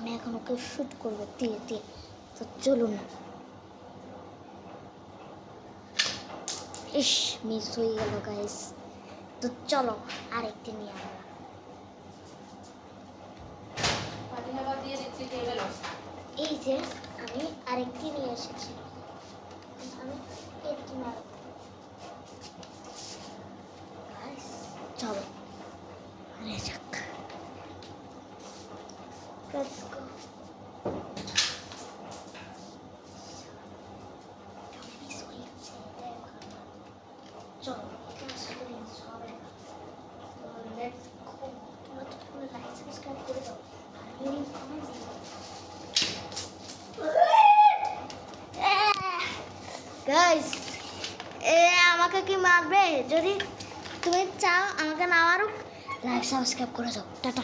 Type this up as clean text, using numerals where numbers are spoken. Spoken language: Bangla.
আমি এখন ওকে শ্যুট করবো দিয়ে দিয়ে। তো চলুন। ইস, মিস হয়ে গেল গাইস। তো চলো আরেকটি নিয়ে আমরা। এই যে আমি আরেকটি নিয়ে এসেছি, আমি একটি মারব। চলো আরে যাক, let's go. চলো লেটস গো। তোমরা তো লাইক সাবস্ক্রাইব করে দাও আর কমেন্ট দিও। গাইস, আমাকে কি মারবে? যদি তুমি চাও আমাকে না মারুক, লাইক সাবস্ক্রাইব করে দাও। টাটা।